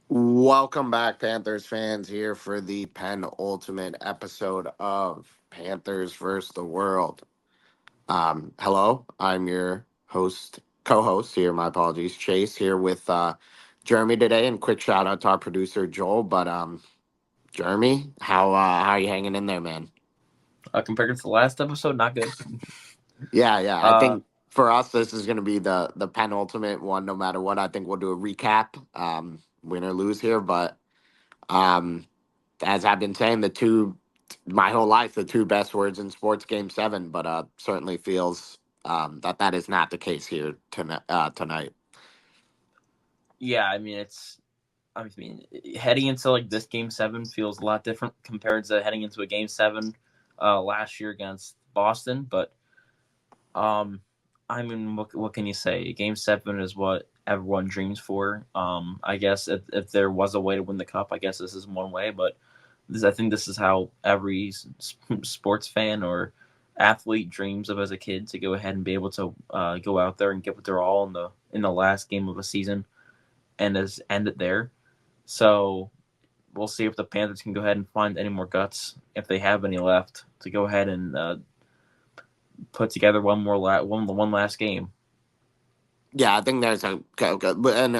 Welcome back, Panthers fans, here for the penultimate episode of Panthers versus the World. Hello, I'm your co-host here. My apologies, Chase here with Jeremy today, and quick shout out to our producer Joel. But Jeremy, how are you hanging in there, man? Compared to the last episode, not good. Yeah. I Uh, think for us, this is going to be the penultimate one. No matter what, I think we'll do a recap, win or lose here, but. Um, as I've been saying, my whole life, the two best words in sports, Game 7, but certainly feels that is not the case here tonight. yeah, I mean, heading into like this Game 7 feels a lot different compared to heading into a Game 7 last year against Boston. But I mean, what can you say? Game 7 is what everyone dreams for. I guess if there was a way to win the cup, I guess this is one way. But I think this is how every sports fan or athlete dreams of as a kid, to go ahead and be able to go out there and give it their all in the last game of a season and end it there. So we'll see if the Panthers can go ahead and find any more guts, if they have any left, to go ahead and put together one last game. Yeah, I think there's and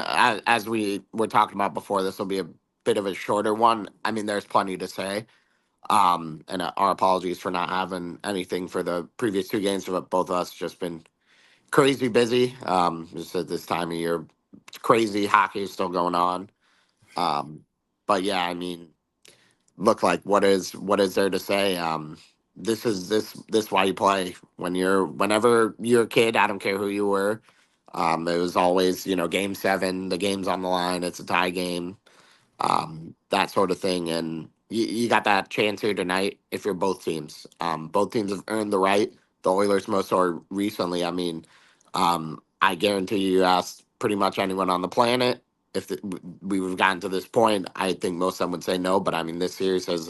as we were talking about before, this will be a bit of a shorter one. I mean, there's plenty to say. And our apologies for not having anything for the previous two games, but both of us just been crazy busy. Just at this time of year, it's crazy. Hockey is still going on. Um, but yeah, I mean, look, like what is there to say? This why you play whenever you're a kid. I don't care who you were. It was always, Game 7, the game's on the line. It's a tie game, that sort of thing, and you got that chance here tonight. If you're both teams, both teams have earned the right. The Oilers most so recently. I mean, I guarantee you ask pretty much anyone on the planet if we would have gotten to this point, I think most of them would say no. But I mean, this series has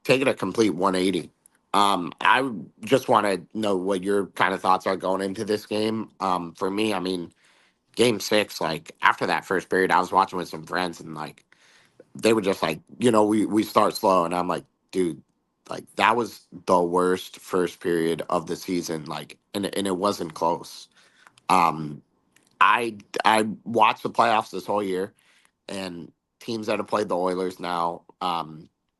taken a complete 180. I just want to know what your kind of thoughts are going into this game. For me, I mean, Game 6, like after that first period, I was watching with some friends, and like they were just like, we start slow, and I'm like, dude, like that was the worst first period of the season, like, and it wasn't close. Um, I watched the playoffs this whole year, and teams that have played the Oilers now,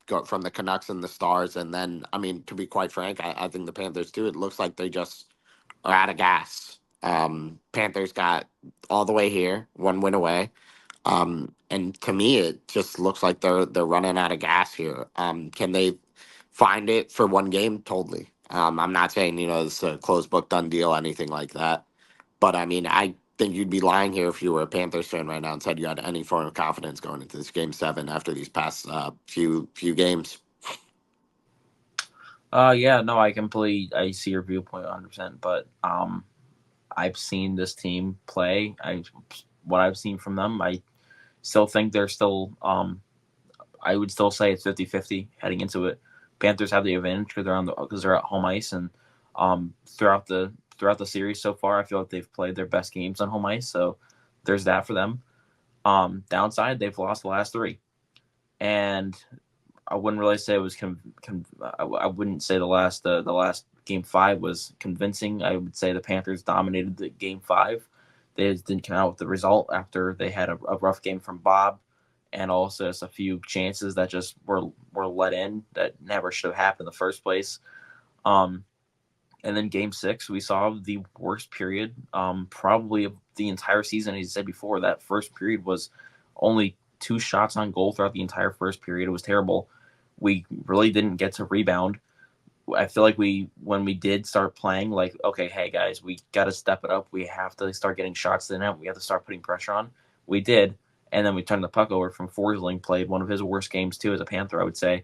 go from the Canucks and the Stars, and then I mean, to be quite frank, I think the Panthers too. It looks like they just are out of gas. Panthers got all the way here, one win away. And to me, it just looks like they're running out of gas here. Can they find it for one game? Totally. I'm not saying it's a closed book done deal, anything like that. But I mean, I think you'd be lying here if you were a Panthers fan right now and said you had any form of confidence going into this Game 7 after these past few games. Yeah, no, I see your viewpoint 100%, but I've seen this team play. What I've seen from them, I still think they're still I would still say it's 50-50 heading into it. Panthers have the advantage because they're at home ice, and throughout the series so far, I feel like they've played their best games on home ice. So there's that for them. Downside, they've lost the last three, and I wouldn't really say it was. I wouldn't say the last Game 5 was convincing. I would say the Panthers dominated the Game 5. They just didn't come out with the result after they had a rough game from Bob, and also just a few chances that just were let in that never should have happened in the first place. Um, and then Game 6, we saw the worst period, probably of the entire season. As you said before, that first period was only 2 shots on goal throughout the entire first period. It was terrible. We really didn't get to rebound. I feel like when we did start playing, like, okay, hey guys, we got to step it up. We have to start getting shots to the net. We have to start putting pressure on. We did, and then we turned the puck over from Forsling. Played one of his worst games too as a Panther, I would say.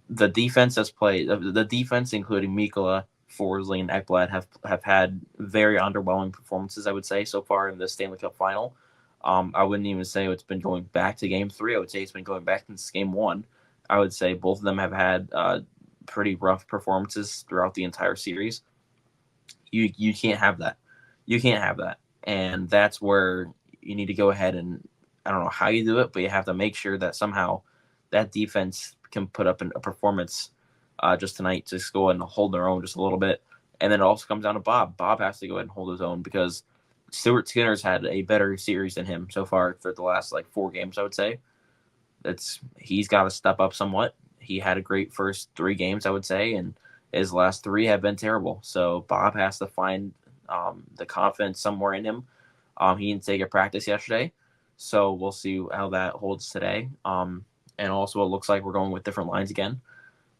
The defense has played. The defense, including Mikkola, Forsling and Ekblad have had very underwhelming performances, I would say, so far in the Stanley Cup final. I wouldn't even say it's been going back to game three. I would say it's been going back since game one. I would say both of them have had pretty rough performances throughout the entire series. You can't have that. You can't have that. And that's where you need to go ahead and I don't know how you do it, but you have to make sure that somehow that defense can put up a performance just tonight to just go ahead and hold their own just a little bit. And then it also comes down to Bob. Bob has to go ahead and hold his own because Stuart Skinner's had a better series than him so far for the last like 4 games, I would say. He's got to step up somewhat. He had a great first 3 games, I would say, and his last 3 have been terrible. So Bob has to find the confidence somewhere in him. He didn't take a practice yesterday, so we'll see how that holds today. And also, it looks like we're going with different lines again.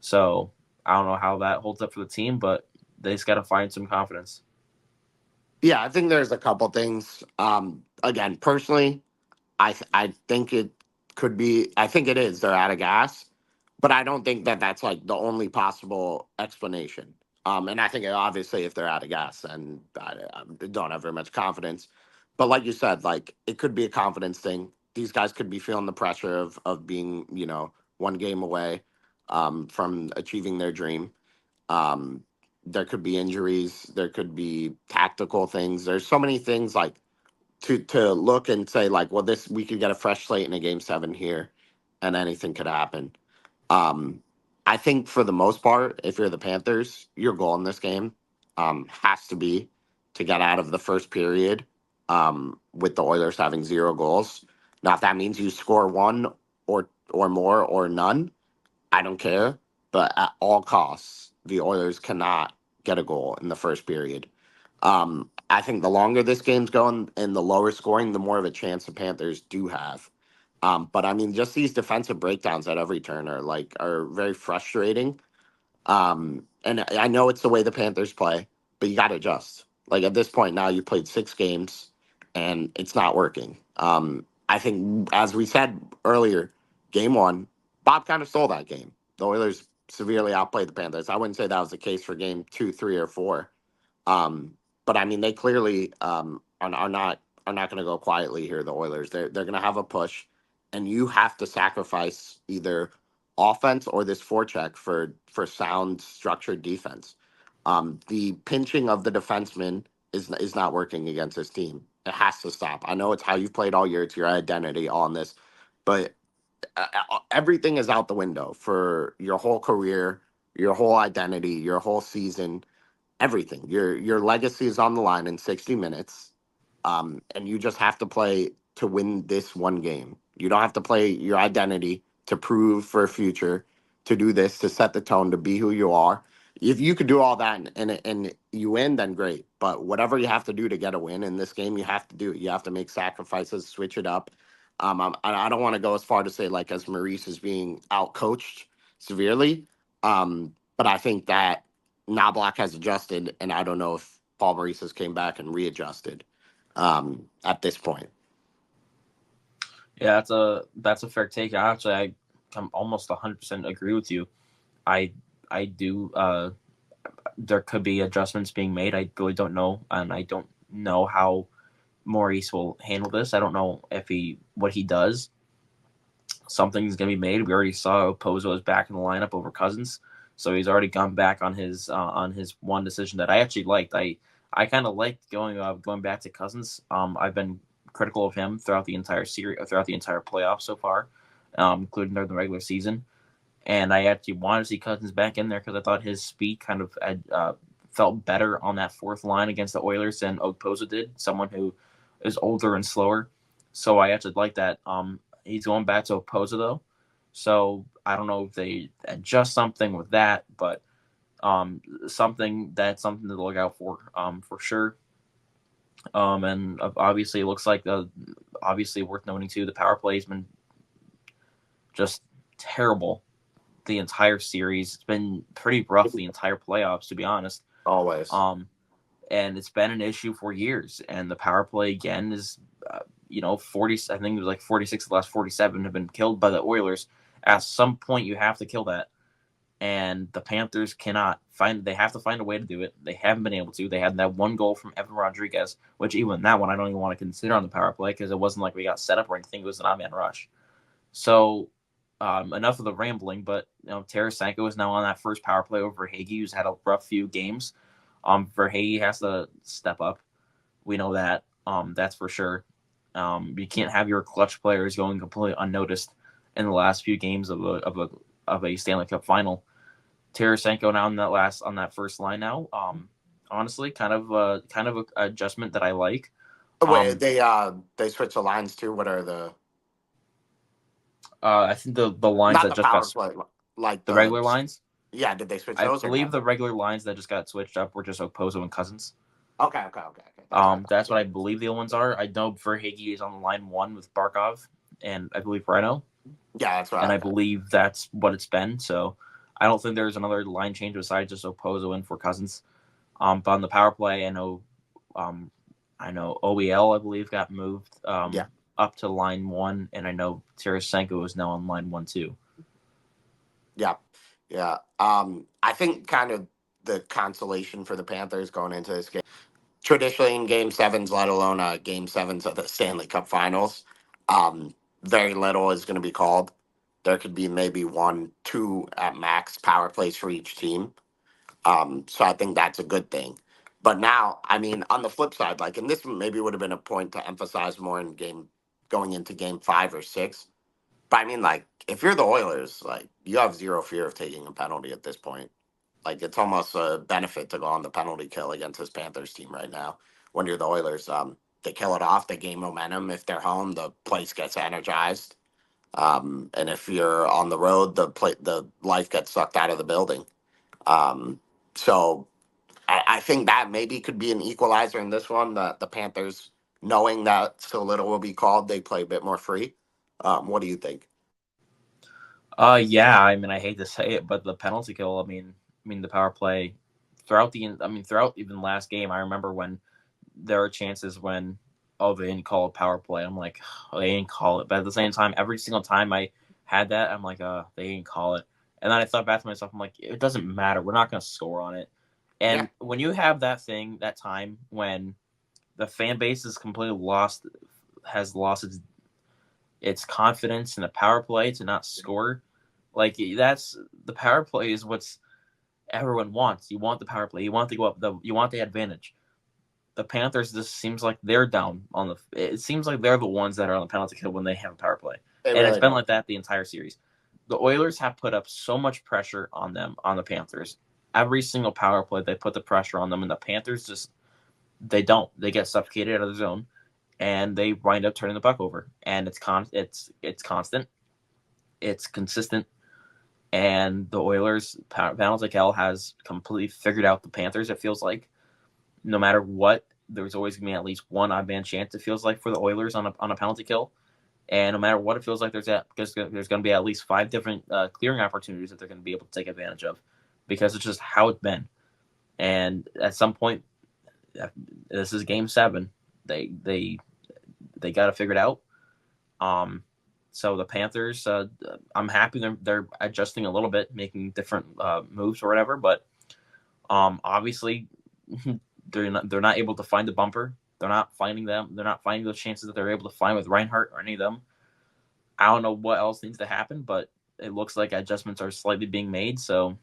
So I don't know how that holds up for the team, but they just got to find some confidence. Yeah, I think there's a couple things. Again, personally, I think it could be. I think it is. They're out of gas, but I don't think that that's like the only possible explanation. And I think obviously if they're out of gas, then I don't have very much confidence. But like you said, like it could be a confidence thing. These guys could be feeling the pressure of being, 1 game away from achieving their dream. Um, there could be injuries. There could be tactical things. There's so many things like to look and say like, well, this we could get a fresh slate in a game 7 here, and anything could happen. Um, I think for the most part, if you're the Panthers, your goal in this game has to be to get out of the first period with the Oilers having 0 goals. Now, if that means you score one or more or none, I don't care. But at all costs, the Oilers cannot get a goal in the first period. I think the longer this game's going and the lower scoring, the more of a chance the Panthers do have. But I mean, just these defensive breakdowns at every turn are very frustrating. And I know it's the way the Panthers play, but you got to adjust. Like at this point now, you played 6 games, and it's not working. I think, as we said earlier, game 1, Bob kind of stole that game. The Oilers severely outplayed the Panthers. I wouldn't say that was the case for game 2, 3, or 4. Um, but I mean, they clearly are not going to go quietly here. The Oilers, they're going to have a push, and you have to sacrifice either offense or this forecheck for sound structured defense. The pinching of the defenseman is not working against this team. It has to stop. I know it's how you've played all year. It's your identity on this, but everything is out the window for your whole career, your whole identity, your whole season, everything. Your legacy is on the line in 60 minutes, and you just have to play to win this 1 game. You don't have to play your identity to prove for a future, to do this, to set the tone, to be who you are. If you could do all that and you win, then great. But whatever you have to do to get a win in this game, you have to do it. You have to make sacrifices, switch it up. I don't want to go as far to say like as Maurice is being out coached severely, but I think that Knobloch has adjusted, and I don't know if Paul Maurice has came back and readjusted at this point. Yeah, that's a fair take. I come almost 100% agree with you. I I do. There could be adjustments being made. I really don't know, and I don't know how Maurice will handle this. I don't know if what he does. Something's gonna be made. We already saw Pozo is back in the lineup over Cousins, so he's already gone back on his one decision that I actually liked. I kind of liked going back to Cousins. I've been critical of him throughout the entire series, throughout the entire playoffs so far, including during the regular season. And I actually wanted to see Cousins back in there because I thought his speed kind of felt better on that fourth line against the Oilers than Okposo did, someone who is older and slower. So I actually like that. He's going back to Okposo though, so I don't know if they adjust something with that, but something to look out for sure. And obviously, it looks like obviously worth noting too. The power play has been just terrible the entire series. It's been pretty rough the entire playoffs, to be honest. Always. And it's been an issue for years. And the power play again is, 40. I think it was like 46 of the last 47 have been killed by the Oilers. At some point, you have to kill that. and the Panthers cannot find. They have to find a way to do it. They haven't been able to. They had that one goal from Evan Rodriguez, which even that one I don't even want to consider on the power play because it wasn't like we got set up or anything. It was an odd man rush. So enough of the rambling. But Tarasenko is now on that first power play over Hagee, who's had a rough few games. Verhage has to step up. We know that. That's for sure. You can't have your clutch players going completely unnoticed in the last few games of a Stanley Cup final. Tarasenko now on that first line now. Honestly, kind of a adjustment that I like. Wait, Um, they switch the lines too. What are the I think the lines not that the just got power play, like the the regular lines. yeah? Did they switch I those or believe no? the regular lines that just got switched up were just Opozo and Cousins. Okay. That's what I thought. That's Yeah, what I believe the other ones are. I know Verhage is on line one with Barkov, and I believe Reno, yeah, that's what and I I thought. believe that's what it's been. So I don't think there's another line change besides just Opozo and for Cousins. But on the power play, um, I know OEL I believe got moved Yeah, up to line one, and I know Tarasenko is now on line one too. yeah, yeah. I think kind of the consolation for the Panthers going into this game, traditionally in Game Sevens, let alone Game Sevens of the Stanley Cup Finals, um, very little is going to be called. There could be maybe one, two at max power plays for each team. So I think that's a good thing. But now, I mean, on the flip side, like, and this maybe would have been a point to emphasize more in game going into game 5 or 6. But I mean, like, if you're the Oilers, like, you have zero fear of taking a penalty at this point. Like, it's almost a benefit to go on the penalty kill against this Panthers team right now. When you're the Oilers, they kill it off, they gain momentum. If they're home, the place gets energized. And if you're on the road, the life gets sucked out of the building. Um, so I think that maybe could be an equalizer in this one. The Panthers, knowing that so little will be called, they play a bit more free. What do you think? Yeah, I mean, I hate to say it, but the penalty kill. I mean the power play throughout even last game. I remember when there are chances when they didn't call a power play. I'm like, oh, they didn't call it. But at the same time, every single time I had that, I'm like, they didn't call it. And then I thought back to myself, I'm like, it doesn't matter. We're not going to score on it. Yeah, And when you have that time when the fan base is completely lost, has lost its confidence in a power play to not score, like that's the power play is what's everyone wants. You want the power play. You want to go up. You want the advantage. The Panthers just seems like they're down on the. It seems like they're the ones that are on the penalty kill when they have a power play, they and it's really been don't. like that the entire series. The Oilers have put up so much pressure on them on the Panthers. Every single power play, they put the pressure on them, and the Panthers just they don't. They get suffocated out of the zone, and they wind up turning the puck over. And it's constant, it's consistent, and the Oilers, Panels like hell, has completely figured out the Panthers. It feels like no matter what, there's always going to be at least one odd man chance. It feels like for the Oilers on a penalty kill, and no matter what, it feels like there's going to be at least five different clearing opportunities that they're going to be able to take advantage of, because it's just how it's been. And at some point, this is Game 7. They they they got to figure it out. Um, so the Panthers, I'm happy they're adjusting a little bit, making different moves or whatever. But obviously, they're not able to find the bumper. They're not finding them. They're not finding those chances that they're able to find with Reinhardt or any of them. I don't know what else needs to happen, but it looks like adjustments are slightly being made. So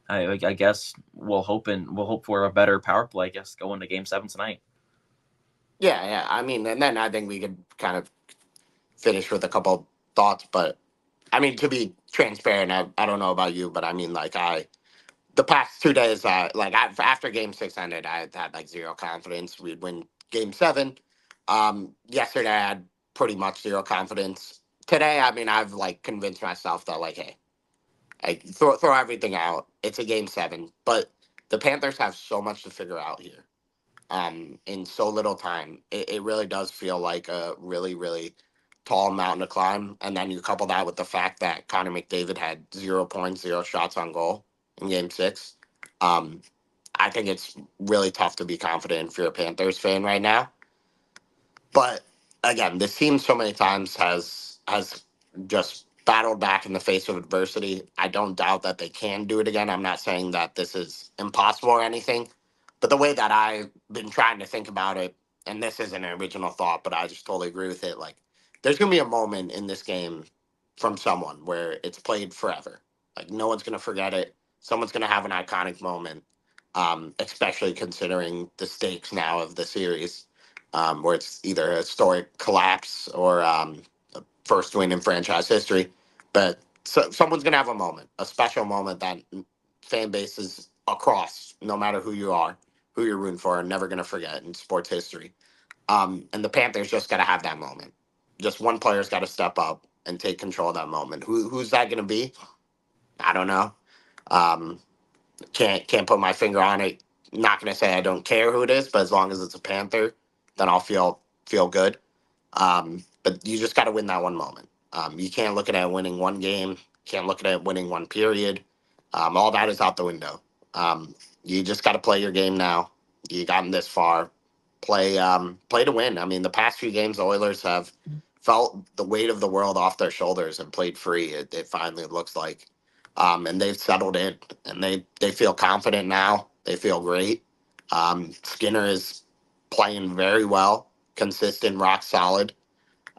I guess we'll hope for a better power play. I guess going to Game 7 tonight. Yeah. I mean, and then I think we could kind of finish with a couple thoughts. But I mean, to be transparent, I don't know about you, but I mean, like, the past 2 days, after Game 6 ended, I had like zero confidence we'd win Game 7. Yesterday, I had pretty much zero confidence. Today, I mean, I've like convinced myself that, like, hey, I throw everything out. It's a Game 7, but the Panthers have so much to figure out here. In so little time, it really does feel like a really, really tall mountain to climb. And then you couple that with the fact that Connor McDavid had 0 points, zero shots on goal in Game 6. Um, I think it's really tough to be confident if you're a Panthers fan right now. But again, this team so many times has just battled back in the face of adversity. I don't doubt that they can do it again. I'm not saying that this is impossible or anything, but the way that I've been trying to think about it, and this isn't an original thought, but I just totally agree with it. Like, there's gonna be a moment in this game from someone where it's played forever. Like, no one's gonna forget it. Someone's gonna have an iconic moment, especially considering the stakes now of the series, where it's either a historic collapse or first win in franchise history. But someone's going to have a moment, a special moment that fan bases across, no matter who you are, who you're rooting for, are never going to forget in sports history. And the Panthers just got to have that moment. Just one player's got to step up and take control of that moment. Who's that going to be? I don't know. Um, can't put my finger on it. Not going to say I don't care who it is, but as long as it's a Panther, then I'll feel good. But you just got to win that one moment. You can't look at it winning one game. Can't look at it winning one period. All that is out the window. You just got to play your game now. You gotten this far. Play to win. I mean, the past few games, the Oilers have felt the weight of the world off their shoulders and played free. It finally looks like, and they've settled in, and they feel confident now. They feel great. Skinner is playing very well, consistent, rock solid.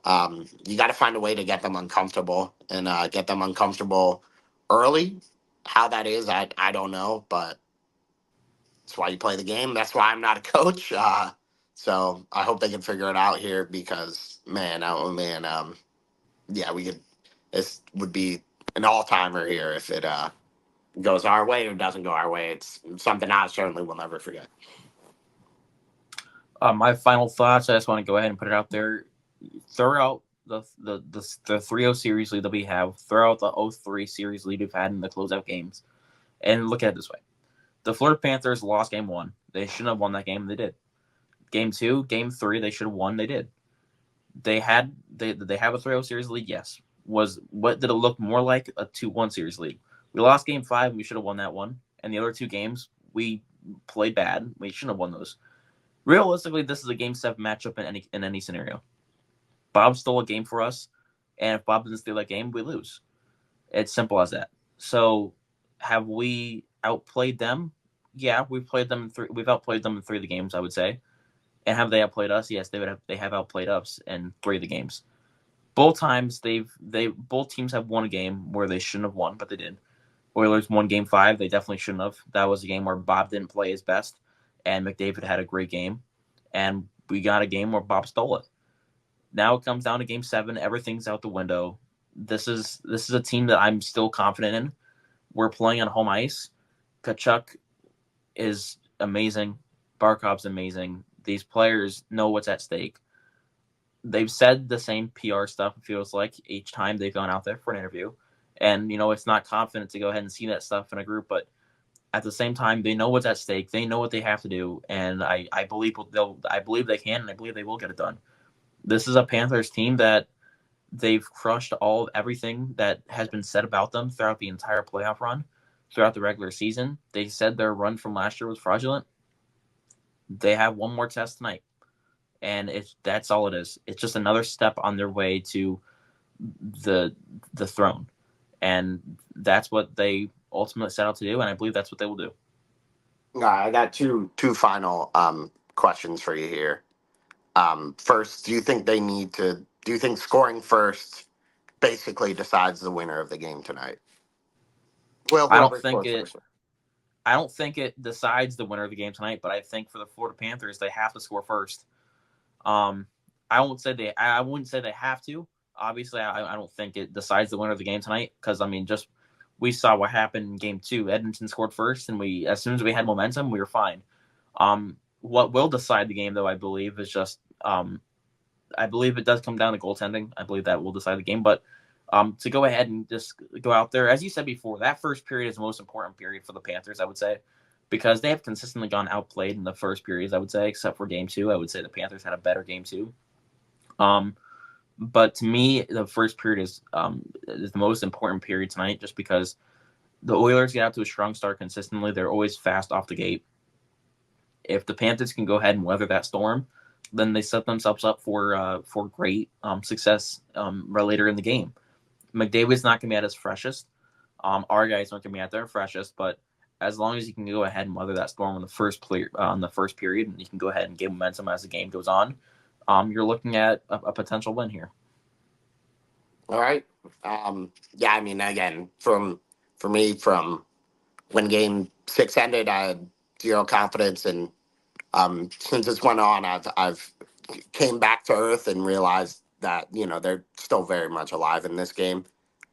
You got to find a way to get them uncomfortable and get them uncomfortable early. How that is, I don't know, but that's why you play the game. That's why I'm not a coach. So I hope they can figure it out here because man, yeah, we could. This would be an all timer here if it goes our way or doesn't go our way. It's something I certainly will never forget. My final thoughts. I just want to go ahead and put it out there. Throw out the 3-0 series lead that we have. Throw out the 0-3 series lead we've had in the closeout games, and look at it this way: the Florida Panthers lost game 1. They shouldn't have won that game. They did. Game 2, game 3, they should have won. They did. They have a 3-0 series lead. Yes. What did it look more like? A 2-1 series lead. We lost game 5. We should have won that one. And the other 2 games we played bad. We shouldn't have won those. Realistically, this is a game 7 matchup in any scenario. Bob stole a game for us, and if Bob doesn't steal that game, we lose. It's simple as that. So, have we outplayed them? Yeah, we've played them in 3. We've outplayed them in 3 of the games, I would say. And have they outplayed us? Yes, they have outplayed us in 3 of the games. Both times both teams have won a game where they shouldn't have won, but they did. Oilers won game 5. They definitely shouldn't have. That was a game where Bob didn't play his best, and McDavid had a great game. And we got a game where Bob stole it. Now it comes down to game 7. Everything's out the window. This is a team that I'm still confident in. We're playing on home ice. Tkachuk is amazing. Barkov's amazing. These players know what's at stake. They've said the same PR stuff, it feels like, each time they've gone out there for an interview. And, it's not confident to go ahead and see that stuff in a group, but at the same time, they know what's at stake. They know what they have to do, and I believe they can, and I believe they will get it done. This is a Panthers team that they've crushed everything that has been said about them throughout the entire playoff run, throughout the regular season. They said their run from last year was fraudulent. They have one more test tonight, and that's all it is. It's just another step on their way to the throne, and that's what they ultimately set out to do, and I believe that's what they will do. I got two final questions for you here. First, do you think scoring first basically decides the winner of the game tonight? Well, I don't whoever think scores it. first. I don't think it decides the winner of the game tonight, but I think for the Florida Panthers, they have to score first. Um, I wouldn't say they have to. Obviously, I don't think it decides the winner of the game tonight because just we saw what happened in game 2. Edmonton scored first, and as soon as we had momentum, we were fine. What will decide the game, though, I believe, is just I believe it does come down to goaltending. I believe that will decide the game, but to go ahead and just go out there, as you said before, that first period is the most important period for the Panthers, I would say, because they have consistently gone outplayed in the first periods, I would say, except for game 2. I would say the Panthers had a better game 2. But to me, the first period is the most important period tonight, just because the Oilers get out to a strong start consistently. They're always fast off the gate. If the Panthers can go ahead and weather that storm, then they set themselves up for great success later in the game. McDavid's not going to be at his freshest. Our guys aren't going to be at their freshest, but as long as you can go ahead and weather that storm on the first period, and you can go ahead and get momentum as the game goes on, you're looking at a potential win here. All right. Yeah, I mean, again, for me, from when Game 6 ended, I had zero confidence, and since this went on, I've came back to earth and realized that they're still very much alive in this game.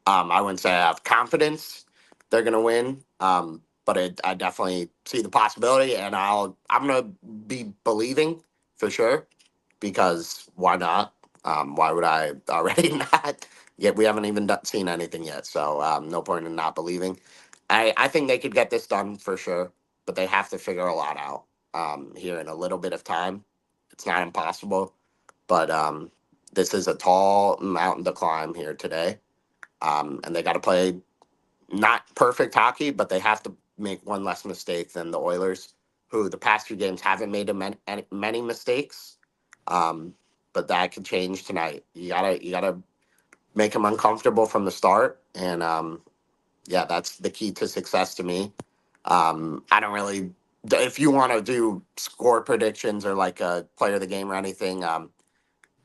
I wouldn't say I have confidence they're gonna win, but I definitely see the possibility, and I'm gonna be believing for sure, because why not? Why would I already not? Yet we haven't even seen anything yet, so no point in not believing. I think they could get this done for sure, but they have to figure a lot out here in a little bit of time. It's not impossible, but this is a tall mountain to climb here today, and they got to play not perfect hockey, but they have to make one less mistake than the Oilers, who the past few games haven't made many mistakes. Um, but that could change tonight. You gotta make them uncomfortable from the start, and yeah, that's the key to success to me. I don't really. If you want to do score predictions or like a player of the game or anything,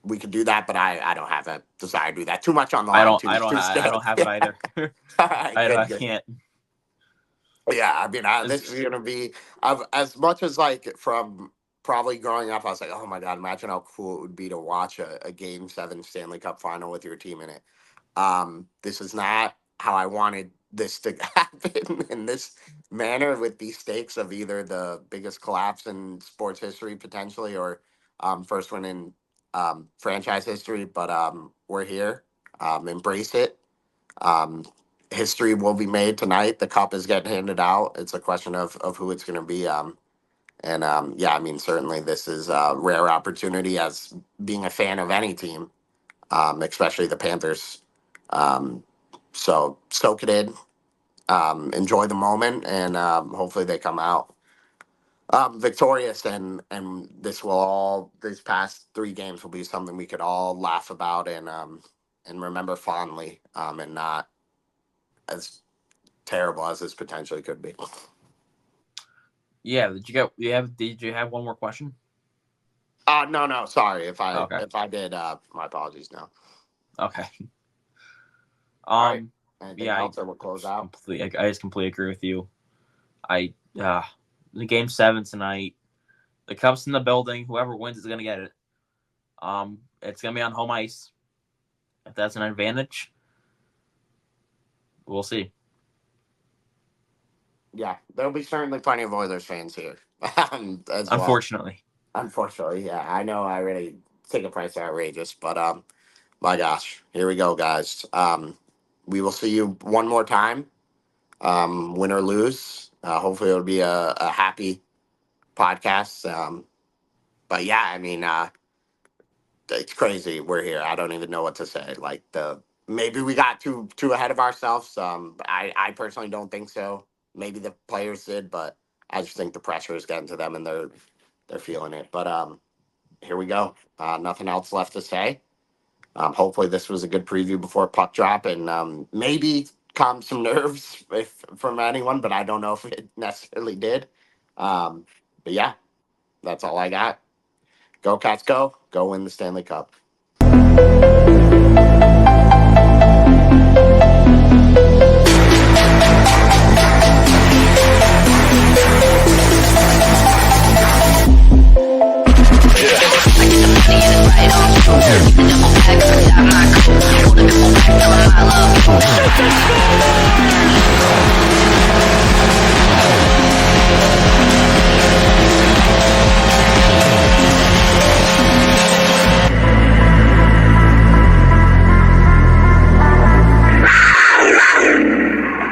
we could do that. But I don't have a desire to do that. Too much on the line. Too I scared. don't have it either. All right, I good. can't. Yeah, I mean, this is gonna be as much as like from probably growing up. I was like, oh my god, imagine how cool it would be to watch a Game 7 Stanley Cup final with your team in it. This is not how I wanted this to happen in this manner, with these stakes of either the biggest collapse in sports history potentially, or first one in franchise history. But we're here. Embrace it. Um, History will be made tonight. The cup is getting handed out. It's a question of who it's going to be. And yeah, I mean, certainly this is a rare opportunity as being a fan of any team, especially the Panthers. Um, so soak it in, enjoy the moment, and hopefully they come out victorious. And these past three games will be something we could all laugh about and remember fondly, and not as terrible as this potentially could be. Yeah, did you have one more question? No, sorry Oh, okay. if I did. My apologies. No. Okay. All right. Um Anything yeah, else, or we'll close out? I just completely agree with you. I the game 7 tonight. The Cup's in the building. Whoever wins is gonna get it. It's gonna be on home ice. If that's an advantage, we'll see. Yeah, there'll be certainly plenty of Oilers fans here as well. Unfortunately. Unfortunately, yeah, I know I really think the price are outrageous, but my gosh, here we go, guys. We will see you one more time, win or lose. Hopefully, it'll be a happy podcast. But yeah, I mean, it's crazy. We're here. I don't even know what to say. Like the maybe we got too ahead of ourselves. I personally don't think so. Maybe the players did, but I just think the pressure is getting to them, and they're feeling it. But here we go. Nothing else left to say. Hopefully, this was a good preview before puck drop, and maybe calm some nerves if from anyone. But I don't know if it necessarily did. But yeah, that's all I got. Go Cats, go! Go win the Stanley Cup.